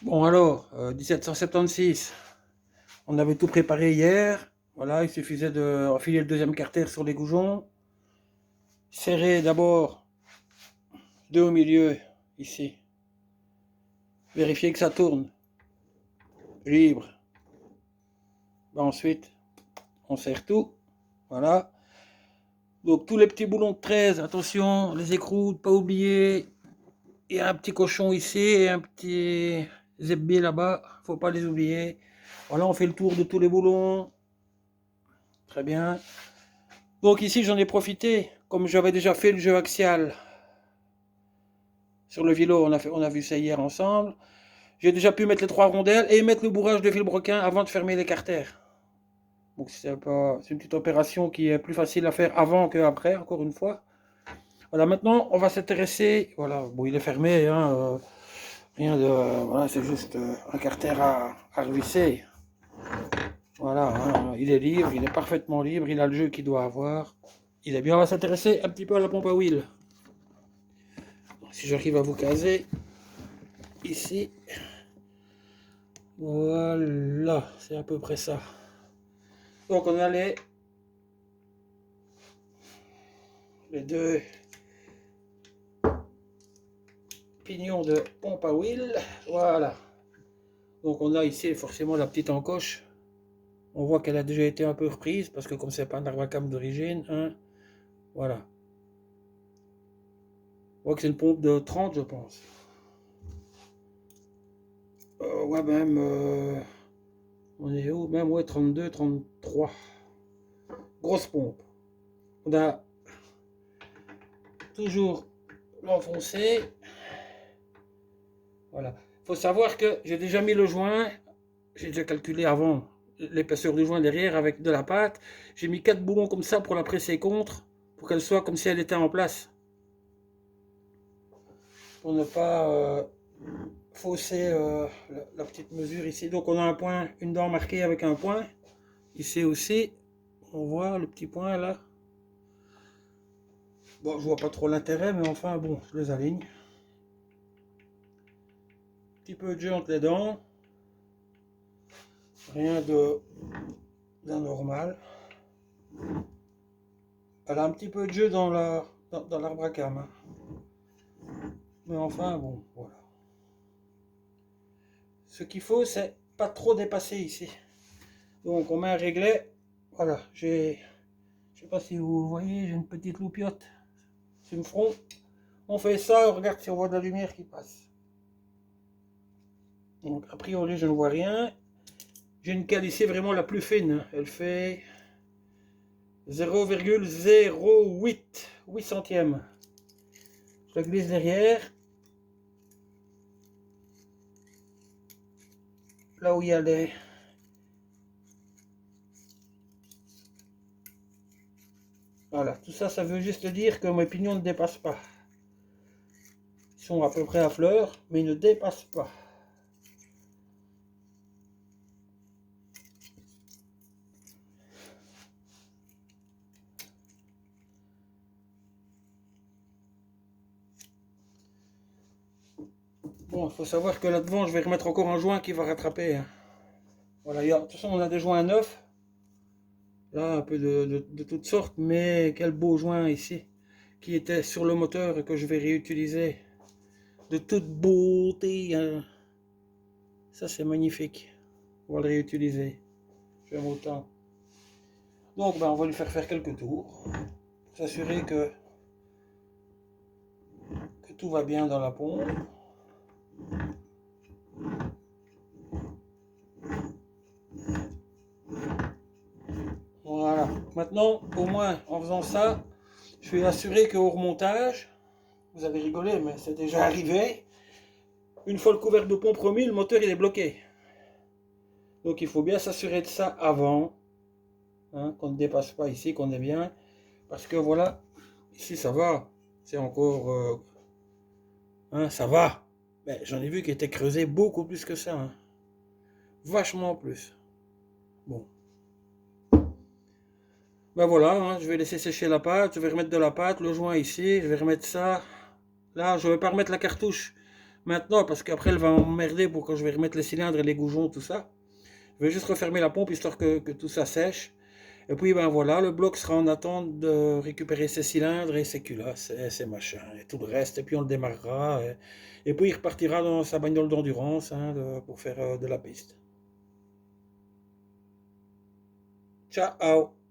Bon alors, 1776, on avait tout préparé hier. Voilà, il suffisait de enfiler le deuxième carter sur les goujons. Serrer d'abord deux au milieu, ici. Vérifier que ça tourne. Libre. Ensuite, on serre tout. Voilà. Donc tous les petits boulons de 13, attention, les écroutes, pas oublier. Il y a un petit cochon ici et un petit zebbi là-bas. Faut pas les oublier. Voilà, on fait le tour de tous les boulons. Très bien. Donc ici, j'en ai profité, comme j'avais déjà fait le jeu axial sur le vélo, on a vu ça hier ensemble. J'ai déjà pu mettre les trois rondelles et mettre le bourrage de vilebrequin avant de fermer les carters. Donc c'est une petite opération qui est plus facile à faire avant qu'après, encore une fois. Voilà, maintenant on va s'intéresser. Voilà, bon, il est fermé, hein, rien de. Voilà, c'est juste un carter à revisser. Voilà, hein, il est libre, il est parfaitement libre, il a le jeu qu'il doit avoir. Il est bien, on va s'intéresser un petit peu à la pompe à huile. Si j'arrive à vous caser ici, voilà, c'est à peu près ça. Donc on a les deux pignons de pompe à huile, voilà. Donc on a ici forcément la petite encoche. On voit qu'elle a déjà été un peu reprise parce que comme c'est pas un Narvacam d'origine, hein, voilà. On voit que c'est une pompe de 30, je pense. Ouais, même, on est où? Même, ouais, 32, 33. Grosse pompe. On a toujours l'enfoncé. Voilà. Il faut savoir que j'ai déjà mis le joint, j'ai déjà calculé avant l'épaisseur du joint derrière avec de la pâte. J'ai mis 4 boulons comme ça pour la presser contre, pour qu'elle soit comme si elle était en place. Pour ne pas fausser la petite mesure ici. Donc on a un point, une dent marquée avec un point. Ici aussi, on voit le petit point là. Bon, je vois pas trop l'intérêt, mais enfin bon, je les aligne. Petit peu de jeu entre les dents. Rien d'anormal. Elle a un petit peu de jeu dans l'arbre à cam. Hein. Mais enfin, bon, voilà. Ce qu'il faut, c'est pas trop dépasser ici. Donc, on met un réglet. Voilà, je sais pas si vous voyez, j'ai une petite loupiote sur le front. On fait ça, on regarde si on voit de la lumière qui passe. Donc, a priori, je ne vois rien. J'ai une cale ici vraiment la plus fine. Elle fait 0,08 8 centièmes. Je la glisse derrière. Là où il y a les... Voilà, tout ça, ça veut juste dire que mes pignons ne dépassent pas. Ils sont à peu près à fleur, mais ils ne dépassent pas. Bon, il faut savoir que là-devant, je vais remettre encore un joint qui va rattraper. Hein. Voilà, de toute façon, on a des joints neufs. Là, un peu de toutes sortes, mais quel beau joint ici, qui était sur le moteur et que je vais réutiliser. De toute beauté. Hein. Ça, c'est magnifique. On va le réutiliser. J'aime autant. Donc, ben, on va lui faire quelques tours. Pour s'assurer que tout va bien dans la pompe. Voilà. Maintenant, au moins, en faisant ça, je suis assuré qu'au remontage, vous avez rigolé, mais c'est déjà arrivé. Une fois le couvercle de pompe remis, le moteur il est bloqué. Donc il faut bien s'assurer de ça avant, hein, qu'on ne dépasse pas ici, qu'on est bien. Parce que voilà, ici ça va, c'est encore, hein, ça va. Mais j'en ai vu qui était creusé beaucoup plus que ça, hein. Vachement plus. Bon. Ben voilà, hein, je vais laisser sécher la pâte, je vais remettre de la pâte, le joint ici, je vais remettre ça. Là, je ne vais pas remettre la cartouche Maintenant, parce qu'après elle va m'emmerder pour quand je vais remettre les cylindres et les goujons, tout ça. Je vais juste refermer la pompe histoire que tout ça sèche. Et puis ben voilà, le bloc sera en attente de récupérer ses cylindres et ses culasses et ses machins et tout le reste. Et puis on le démarrera. Et puis il repartira dans sa bagnole d'endurance hein, pour faire de la piste. Ciao!